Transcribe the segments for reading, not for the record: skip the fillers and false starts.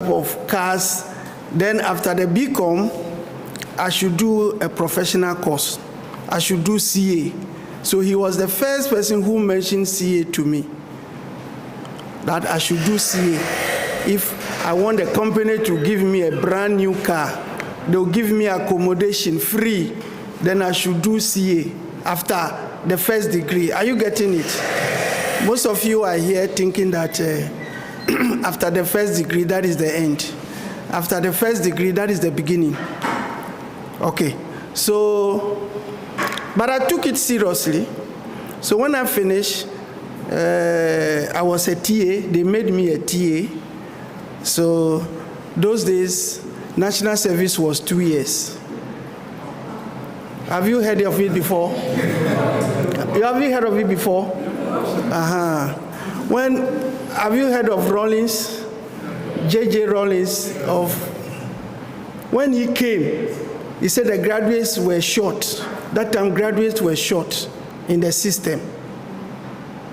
of cars. Then after the BCom, I should do a professional course. I should do CA. So he was the first person who mentioned CA to me, that I should do CA. If I want the company to give me a brand new car, they'll give me accommodation free, then I should do CA after the first degree. Are you getting it? Most of you are here thinking that after the first degree, that is the end. After the first degree, that is the beginning. Okay, so, but I took it seriously. So when I finished, I was a TA. They made me a TA. So those days, national service was 2 years. Have you heard of it before? Have you heard of it before? Have you heard of Rawlings? J.J. Rawlings? When he came, he said the graduates were short. That time, graduates were short in the system.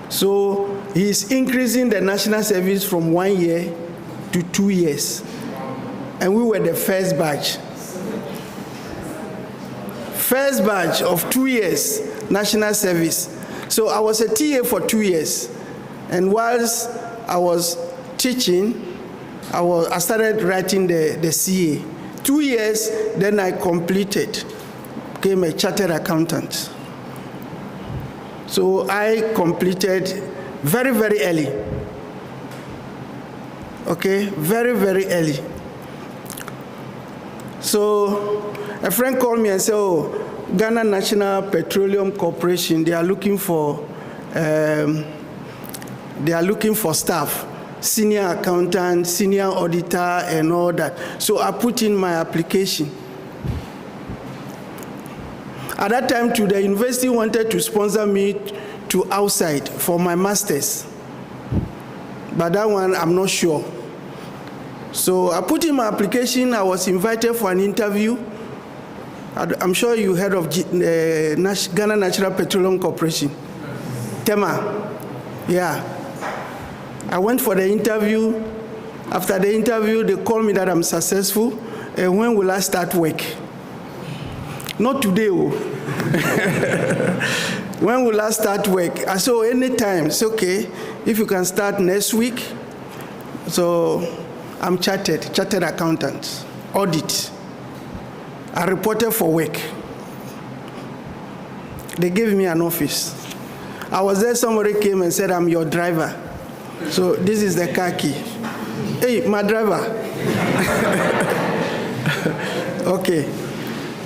So he's increasing the national service from 1 year to 2 years. And we were the first batch. First batch of 2 years national service. So I was a TA for 2 years. And whilst I was teaching, I started writing the CA. 2 years, then I completed, became a chartered accountant. So I completed very, very early. Okay, very, very early. So a friend called me and said, oh, Ghana National Petroleum Corporation, they are looking for staff, senior accountant, senior auditor, and all that. So I put in my application. At that time, too, the university wanted to sponsor me to outside for my master's. But that one, I'm not sure. So I put in my application. I was invited for an interview. I'm sure you heard of Ghana Natural Petroleum Corporation, TEMA. Yeah. I went for the interview. After the interview, they called me that I'm successful. And when will I start work? Not today. Oh. When will I start work? I said, anytime. It's okay. If you can start next week. So I'm chartered accountant, audit. I reported for work. They gave me an office. I was there, somebody came and said, I'm your driver. So this is the car key. Hey, my driver. Okay.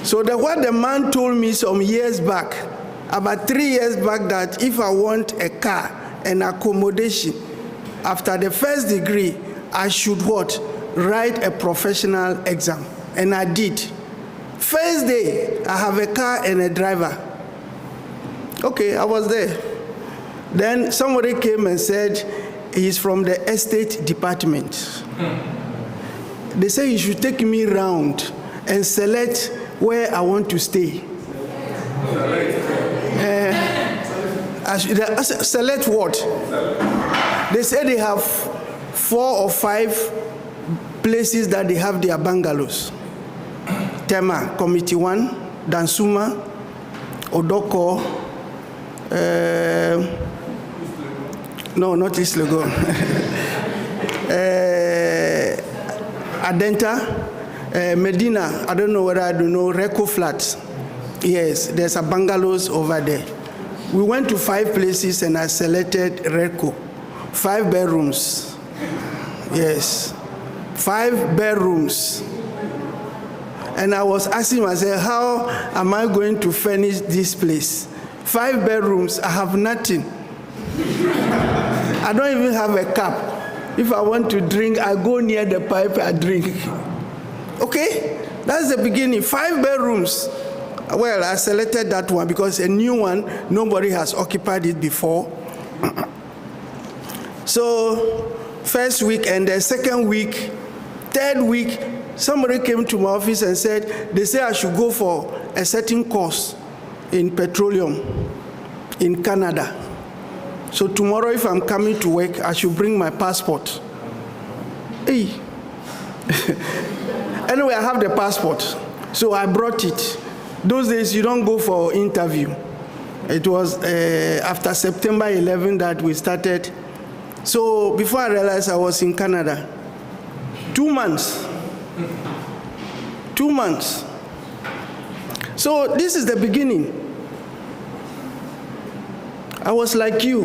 So what the man told me some years back, about 3 years back, that if I want a car and accommodation, after the first degree, I should what? Write a professional exam. And I did. First day, I have a car and a driver. Okay, I was there. Then somebody came and said, he's from the estate department. They say you should take me around and select where I want to stay. Select what? They say they have 4 or 5 places that they have their bungalows. Tema, Committee 1, Dansuma, Odoko, no, not East Legon. Adenta, Medina, I don't know whether I don't know, Reco Flats. Yes, there's a bungalows over there. We went to 5 places and I selected Reco. 5 bedrooms. Yes, 5 bedrooms. And I was asking myself, how am I going to furnish this place? 5 bedrooms, I have nothing. I don't even have a cup. If I want to drink, I go near the pipe, I drink. Okay, that's the beginning. 5 bedrooms. Well, I selected that one because a new one, nobody has occupied it before. So, first week and the second week, third week, somebody came to my office and said, they say I should go for a certain course in petroleum in Canada. So tomorrow, if I'm coming to work, I should bring my passport. Hey, Anyway, I have the passport, so I brought it. Those days, you don't go for interview. It was after September 11 that we started. So before I realized, I was in Canada. 2 months. 2 months. So this is the beginning. I was like you,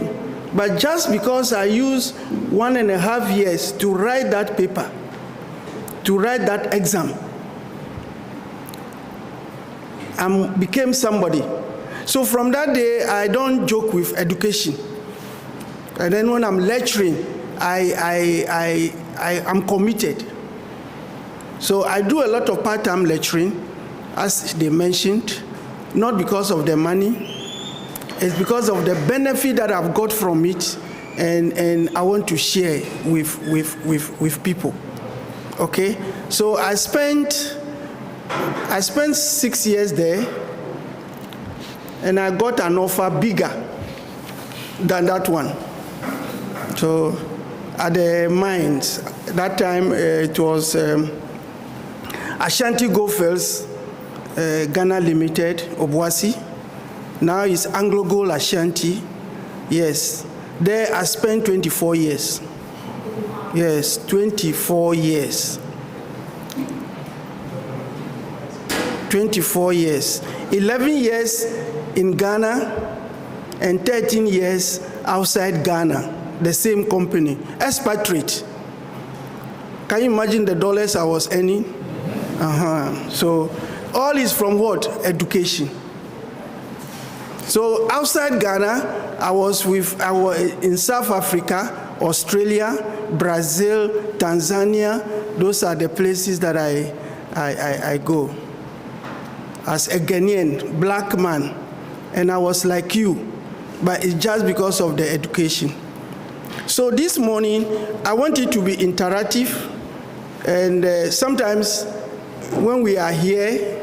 but just because I used 1.5 years to write that paper, to write that exam, I became somebody. So from that day, I don't joke with education. And then when I'm lecturing, I'm committed. So I do a lot of part-time lecturing, as they mentioned, not because of the money. It's because of the benefit that I've got from it, and I want to share with people. Okay? So I spent 6 years there, and I got an offer bigger than that one. So at the mines, that time it was Ashanti Goldfields, Ghana Limited, Obuasi. Now it's Anglo Gold Ashanti. Yes. There I spent 24 years. Yes, 24 years. 24 years. 11 years in Ghana and 13 years outside Ghana. The same company. Expatriate. Can you imagine the dollars I was earning? So all is from what? Education. So outside Ghana, I was in South Africa, Australia, Brazil, Tanzania. Those are the places that I go. As a Ghanaian, black man. And I was like you, but it's just because of the education. So this morning, I want it to be interactive. And sometimes when we are here,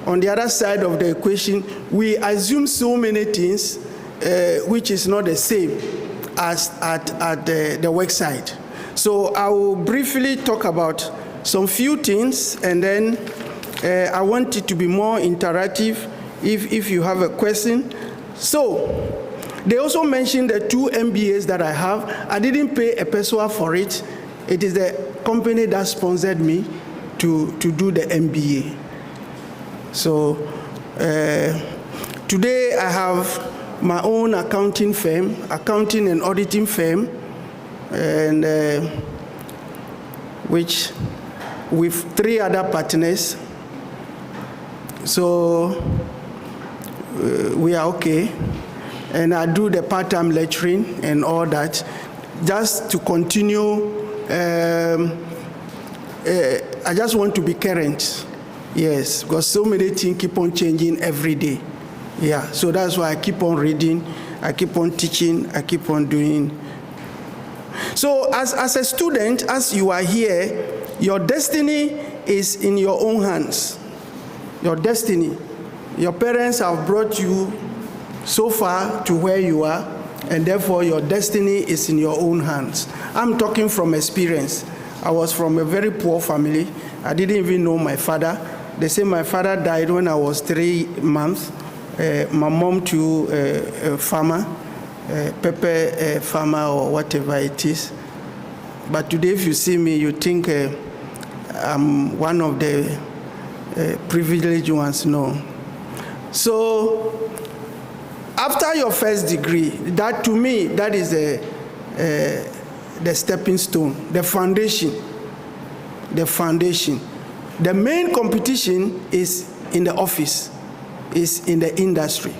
on the other side of the equation, we assume so many things which is not the same as at the work site. So I will briefly talk about some few things, and then I want it to be more interactive if you have a question. So they also mentioned the 2 MBAs that I have. I didn't pay a peso for it. It is the company that sponsored me to do the MBA. So today I have my own accounting firm, accounting and auditing firm, and which with 3 other partners. So we are okay. And I do the part-time lecturing and all that, just to continue. I just want to be current. Yes, because so many things keep on changing every day. Yeah, so that's why I keep on reading, I keep on teaching, I keep on doing. So as a student, as you are here, your destiny is in your own hands. Your destiny. Your parents have brought you so far to where you are, and therefore your destiny is in your own hands. I'm talking from experience. I was from a very poor family. I didn't even know my father. They say my father died when I was 3 months. My mom too, a farmer, pepper farmer or whatever it is. But today if you see me, you think I'm one of the privileged ones. No. So after your first degree, that to me, that is the stepping stone, the foundation. The foundation. The main competition is in the office, is in the industry.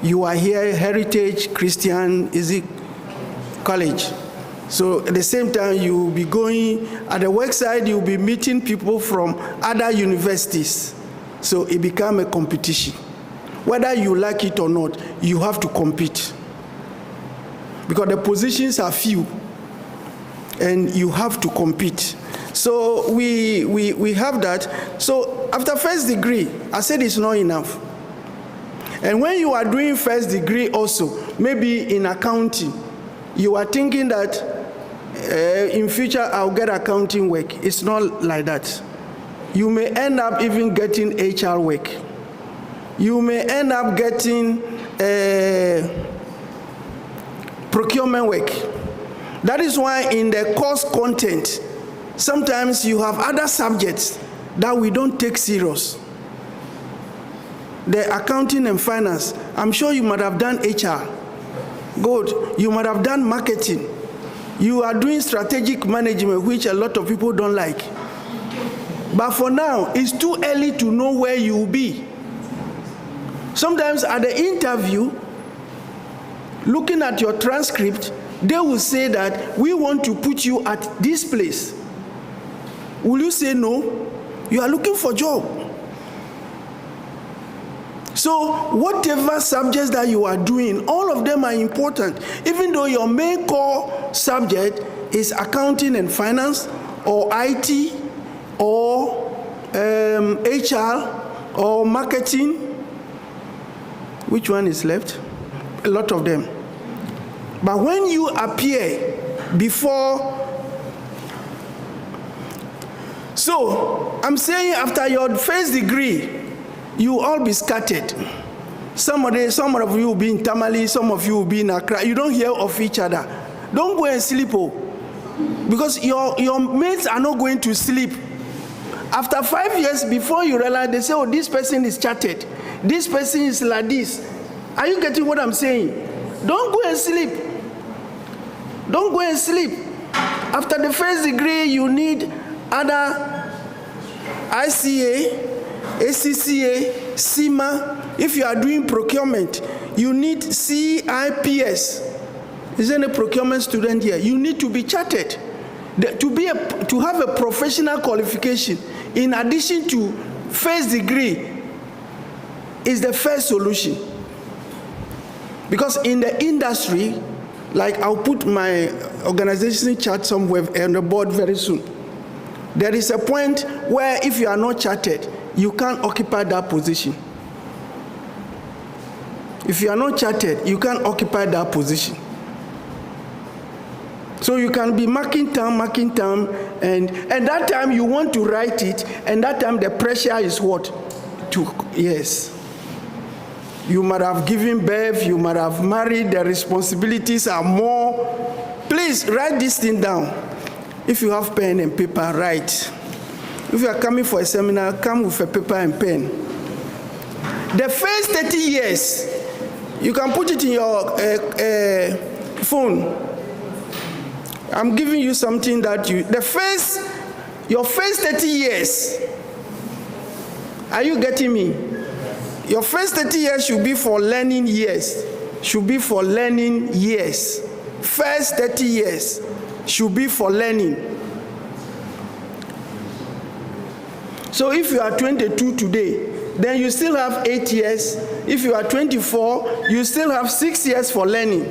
You are here, Heritage Christian College. So at the same time, you will be going, at the work side, you will be meeting people from other universities. So it becomes a competition. Whether you like it or not, you have to compete. Because the positions are few, and you have to compete. So we have that. So after first degree, I said it's not enough. And when you are doing first degree also, maybe in accounting, you are thinking that in future I'll get accounting work. It's not like that. You may end up even getting HR work. You may end up getting procurement work. That is why in the course content, sometimes you have other subjects that we don't take serious. The accounting and finance, I'm sure you might have done HR. Good. You might have done marketing. You are doing strategic management, which a lot of people don't like. But for now, it's too early to know where you will be. Sometimes at the interview, looking at your transcript, they will say that we want to put you at this place. Will you say no? You are looking for a job. So whatever subjects that you are doing, all of them are important. Even though your main core subject is accounting and finance, or IT, or HR, or marketing. Which one is left? A lot of them. But when you appear before, so I'm saying after your first degree, you will all be scattered. Some of you will be in Tamale, some of you will be in Accra. You don't hear of each other. Don't go and sleep, because your mates are not going to sleep. After 5 years, before you realize, they say, oh, this person is chatted. This person is like this. Are you getting what I'm saying? Don't go and sleep. Don't go and sleep. After the first degree, you need other ICA, ACCA, CIMA. If you are doing procurement, you need CIPS. Is there any procurement student here? You need to be chartered. To have a professional qualification in addition to first degree is the first solution. Because in the industry, like I'll put my organization chart somewhere on the board very soon. There is a point where if you are not chartered, you can't occupy that position. If you are not chartered, you can't occupy that position. So you can be marking term, and that time you want to write it, and that time the pressure is what? Yes. You might have given birth, you might have married, the responsibilities are more. Please write this thing down. If you have pen and paper, write. If you are coming for a seminar, come with a paper and pen. The first 30 years, you can put it in your phone. I'm giving you something that your first 30 years, are you getting me? Your first 30 years should be for learning years. Should be for learning years. First 30 years should be for learning. So if you are 22 today, then you still have 8 years. If you are 24, you still have 6 years for learning.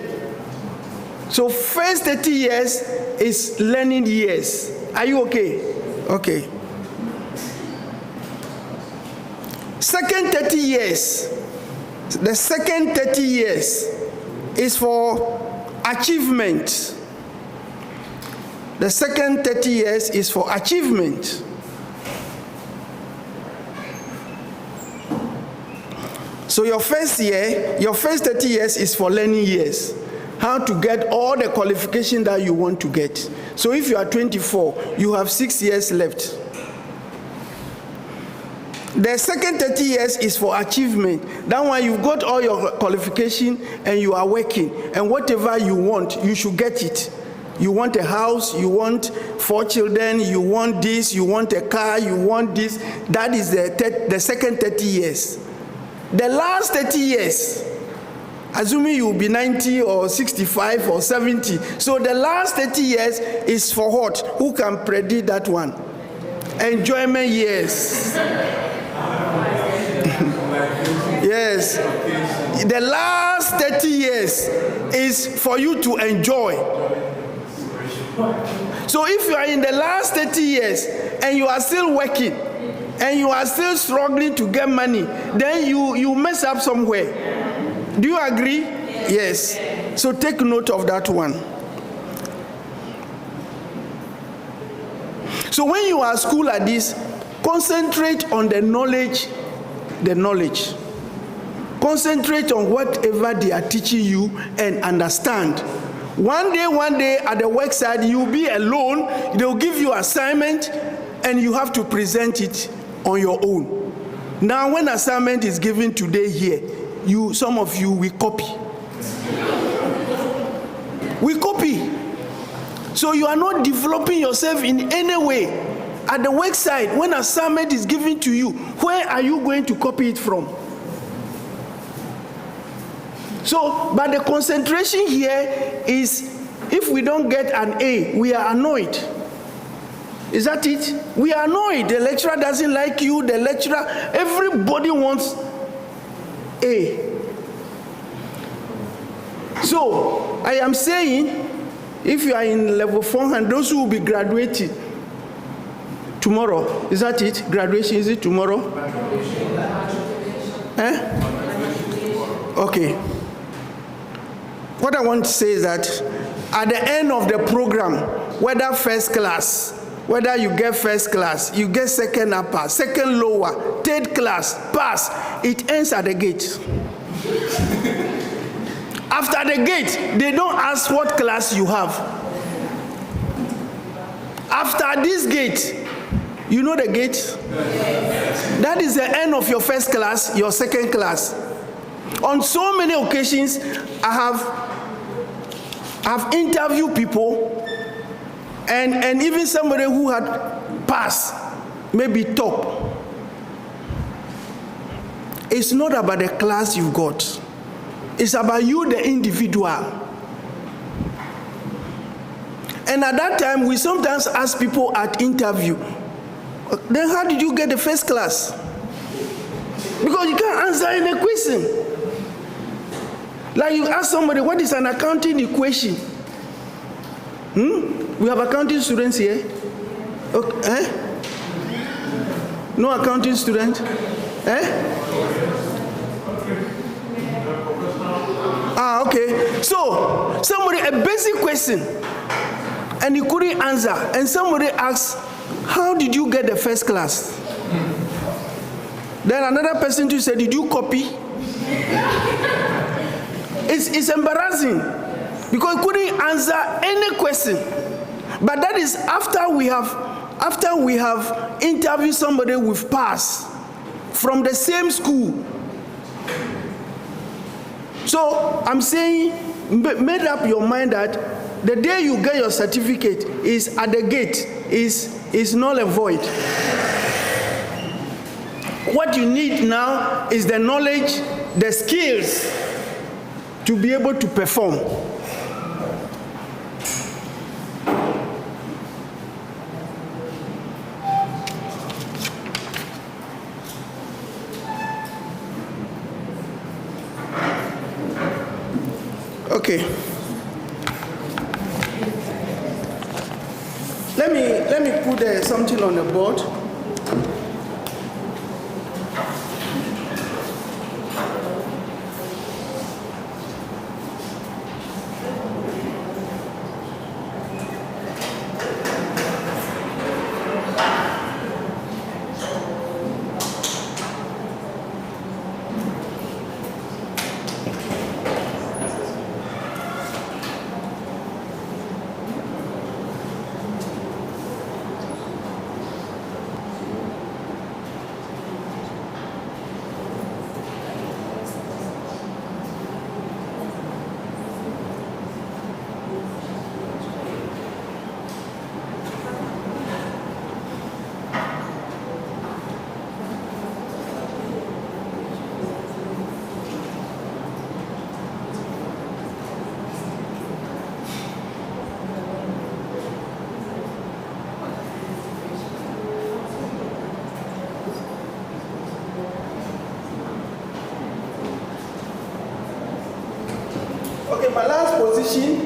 So first 30 years is learning years. Are you okay? Okay. Second 30 years, the second 30 years is for achievement. The second 30 years is for achievement. So your first year, your first 30 years is for learning years. How to get all the qualification that you want to get. So if you are 24, you have 6 years left. The second 30 years is for achievement. That one, you've got all your qualification and you are working. And whatever you want, you should get it. You want a house, you want 4 children, you want this, you want a car, you want this. That is the second 30 years. The last 30 years, assuming you will be 90 or 65 or 70. So the last 30 years is for what? Who can predict that one? Enjoyment years. Yes. The last 30 years is for you to enjoy. So if you are in the last 30 years and you are still working and you are still struggling to get money, then you mess up somewhere. Do you agree? Yes. So take note of that one. So when you are at school like this, concentrate on the knowledge. Concentrate on whatever they are teaching you and understand. One day at the work site, you'll be alone. They'll give you assignment and you have to present it on your own. Now, when assignment is given today here, some of you will copy. We copy. So you are not developing yourself in any way. At the work site, when assignment is given to you, where are you going to copy it from? So, but the concentration here is, if we don't get an A, we are annoyed. Is that it? We are annoyed. The lecturer doesn't like you. The lecturer, everybody wants A. So, I am saying, if you are in level 4 and those who will be graduating tomorrow, is that it? Graduation, is it tomorrow? Okay. What I want to say is that at the end of the program, whether first class, whether you get first class, you get second upper, second lower, third class, pass, it ends at the gate. After the gate, they don't ask what class you have. After this gate, you know the gate? That is the end of your first class, your second class. On so many occasions, I have interviewed people, and even somebody who had passed, maybe top. It's not about the class you've got. It's about you, the individual. And at that time, we sometimes ask people at interview, then how did you get the first class? Because you can't answer any question. Like you ask somebody, what is an accounting equation? We have accounting students here. Okay. No accounting student? Okay. So, somebody, a basic question, and you couldn't answer, and somebody asks, how did you get the first class? Then another person too said, did you copy? It's embarrassing because you couldn't answer any question. But that is after we have interviewed somebody with pass from the same school. So I'm saying, made up your mind that the day you get your certificate is at the gate, is null and void. What you need now is the knowledge, the skills to be able to perform. Okay. Let me put something on the board.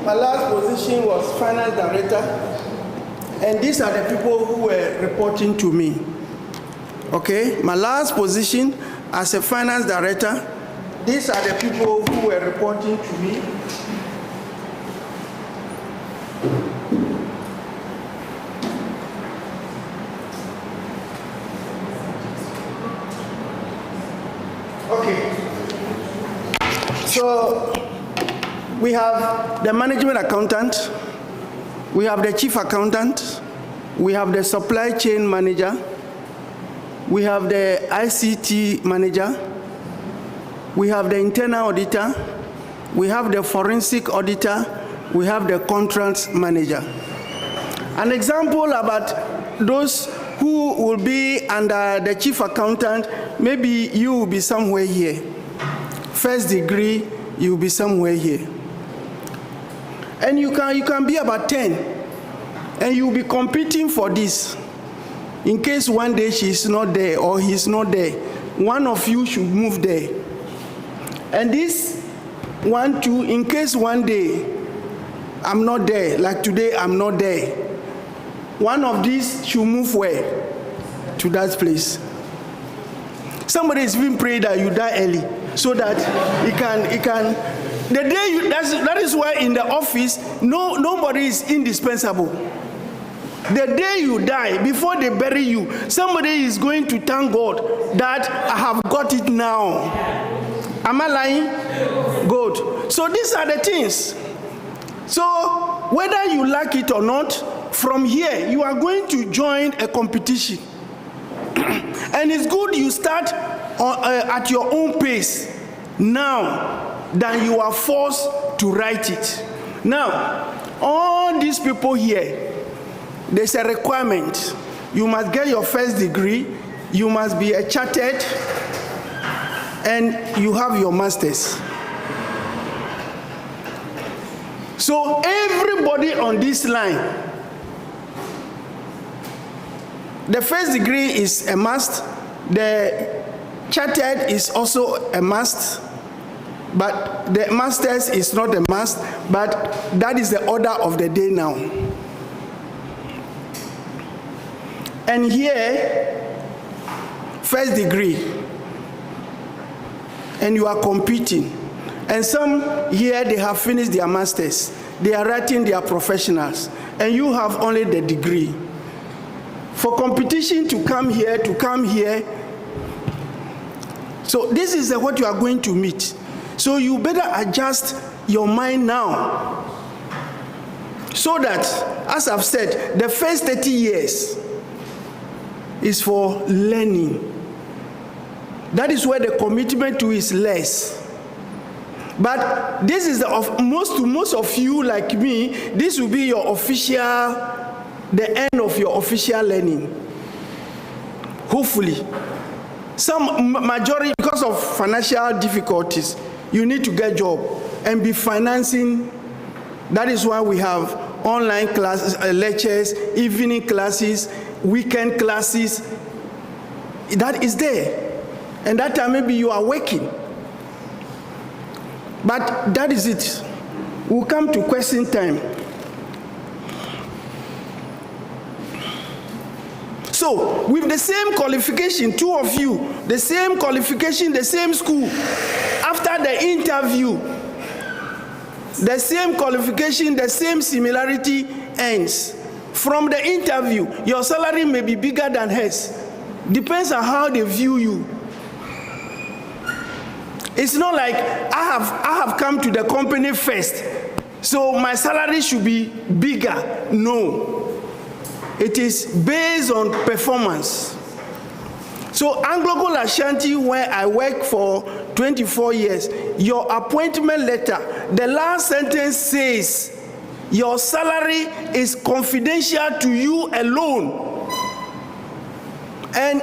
My last position was finance director, and these are the people who were reporting to me. Okay, my last position as a finance director, these are the people who were reporting to me. So we have the management accountant, we have the chief accountant, we have the supply chain manager, we have the ICT manager, we have the internal auditor, we have the forensic auditor, we have the contracts manager. An example about those who will be under the chief accountant, maybe you will be somewhere here. First degree, you will be somewhere here. And you can be about 10, and you will be competing for this. In case one day she's not there or he's not there, one of you should move there. And this one, too, in case one day I'm not there, like today I'm not there, one of these should move where? To that place. Somebody is even praying that you die early so that he can. The day you, that is why in the office, nobody is indispensable. The day you die, before they bury you, somebody is going to thank God that I have got it now. Am I lying? Good. So these are the things. So whether you like it or not, from here you are going to join a competition. And it's good you start at your own pace now than you are forced to write it. Now, all these people here, there's a requirement. You must get your first degree, you must be a chartered, and you have your master's. So everybody on this line, the first degree is a must, the chartered is also a must, but the master's is not a must, but that is the order of the day now. And here, first degree, and you are competing. And some here, they have finished their masters. They are writing their professionals, and you have only the degree. For competition to come here, so this is what you are going to meet. So you better adjust your mind now, so that, as I've said, the first 30 years is for learning. That is where the commitment to is less. But this is most of you like me, this will be your official, the end of your official learning. Hopefully. Some majority, because of financial difficulties, you need to get a job and be financing. That is why we have online classes, lectures, evening classes, weekend classes. That is there. And that time maybe you are working. But that is it. We'll come to question time. So, with the same qualification, two of you, the same qualification, the same school, after the interview, the same qualification, the same similarity ends. From the interview, your salary may be bigger than hers. Depends on how they view you. It's not like I have come to the company first, so my salary should be bigger. No. It is based on performance. So AngloGold Ashanti, where I worked for 24 years, your appointment letter, the last sentence says, your salary is confidential to you alone. And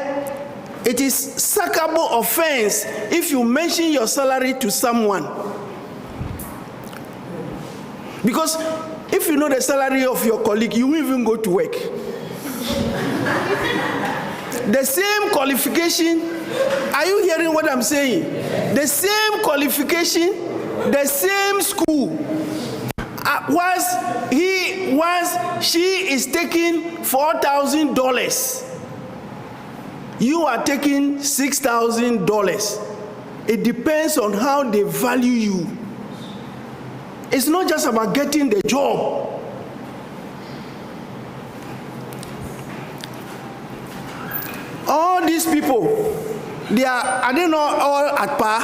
it is sackable offense if you mention your salary to someone. Because if you know the salary of your colleague, you won't even go to work. The same qualification, are you hearing what I'm saying? The same qualification, the same school. Once she is taking $4,000, you are taking $6,000. It depends on how they value you. It's not just about getting the job. All these people, are they not all at par?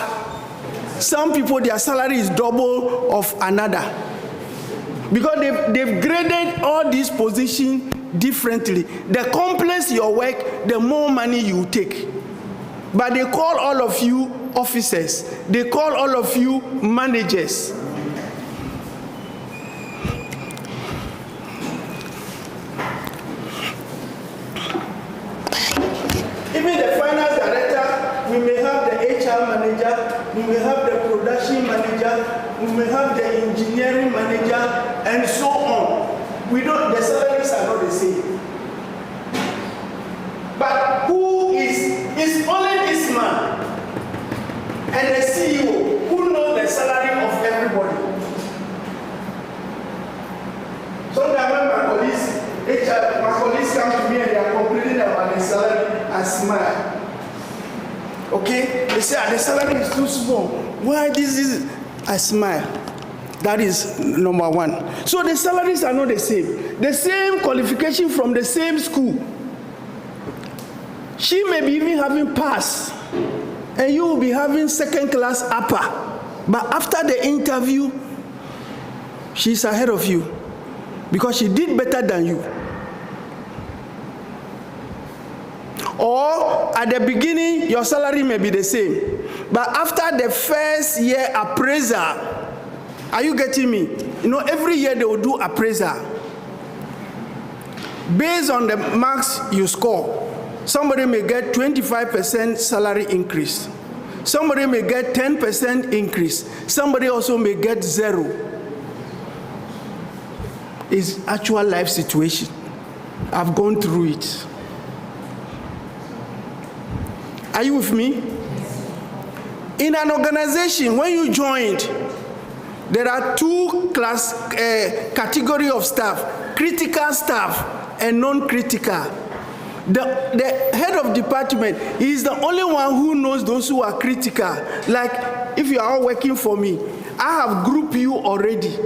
Some people, their salary is double of another. Because they've graded all these positions differently. The complex your work, the more money you take. But they call all of you officers. They call all of you managers. Even the finance director, we may have the HR manager, we may have the production manager, we may have the engineering manager, and so on. We don't, the salaries are not the same. But who is only this man and the CEO who know the salary of everybody. Sometimes when my colleagues come to me and they are complaining about the salary, I smile. Okay? They say, the salary is too small. Why this is? I smile. That is number one. So the salaries are not the same. The same qualification from the same school. She may be even having pass, and you will be having second class upper. But after the interview, she's ahead of you because she did better than you. Or at the beginning, your salary may be the same. But after the first year appraisal, are you getting me? You know, every year they will do appraisal. Based on the marks you score, somebody may get 25% salary increase. Somebody may get 10% increase. Somebody also may get 0. It's actual life situation. I've gone through it. Are you with me? In an organization, when you joined, there are two category of staff: critical staff and non-critical. The head of department is the only one who knows those who are critical. Like, if you are all working for me, I have grouped you already.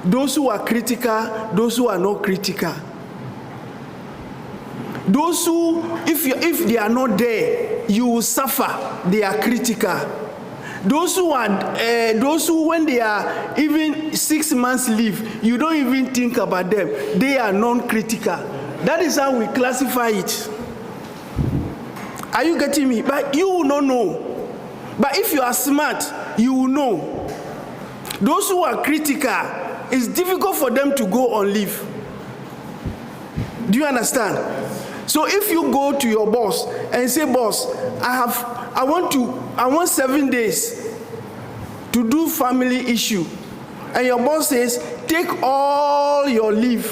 Those who are critical, those who are not critical. Those who, if they are not there, you will suffer. They are critical. Those who when they are even 6 months leave, you don't even think about them. They are non-critical. That is how we classify it. Are you getting me? But you will not know. But if you are smart, you will know. Those who are critical, it's difficult for them to go on leave. Do you understand? So if you go to your boss and say, boss, I want 7 days to do family issue. And your boss says, take all your leave.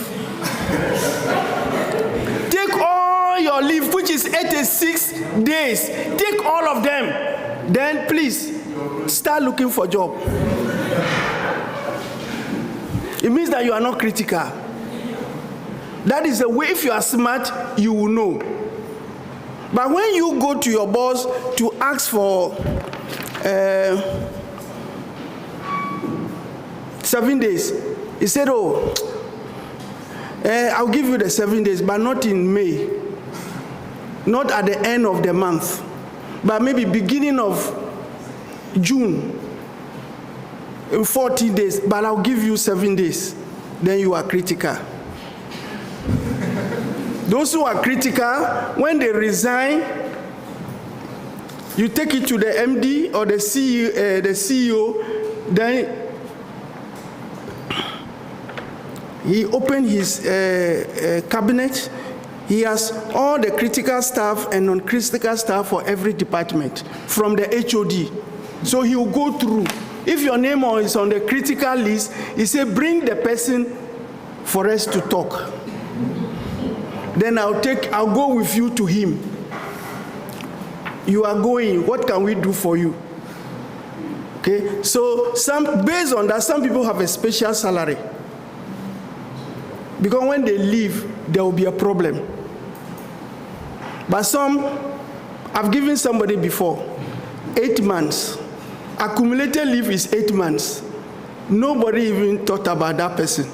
Take all your leave, which is 86 days. Take all of them. Then please start looking for a job. It means that you are not critical. That is the way. If you are smart, you will know. But when you go to your boss to ask for 7 days, he said, oh, I'll give you the 7 days, but not in May. Not at the end of the month, but maybe beginning of June. In 40 days, but I'll give you 7 days. Then you are critical. Those who are critical, when they resign, you take it to the MD or the CEO, then he opened his cabinet. He has all the critical staff and non-critical staff for every department from the HOD. So he will go through. If your name is on the critical list, he said, bring the person for us to talk. Then I'll go with you to him. You are going, what can we do for you? Okay, so based on that, some people have a special salary. Because when they leave, there will be a problem. But I've given somebody before, 8 months. Accumulated leave is 8 months. Nobody even thought about that person.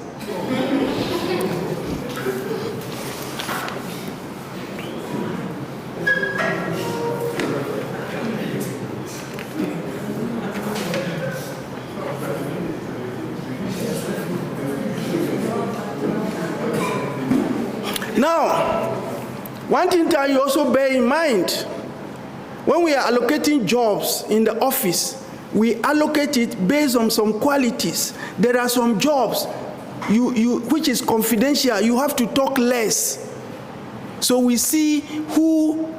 Now, one thing that you also bear in mind, when we are allocating jobs in the office, we allocate it based on some qualities. There are some jobs which is confidential. You have to talk less. So we see who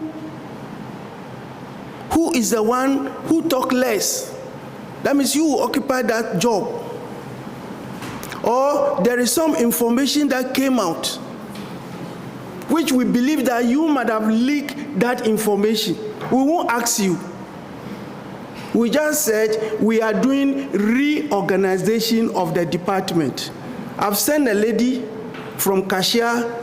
is the one who talk less. That means you occupy that job. Or there is some information that came out, which we believe that you might have leaked that information. We won't ask you. We just said we are doing reorganization of the department. I've sent a lady from cashier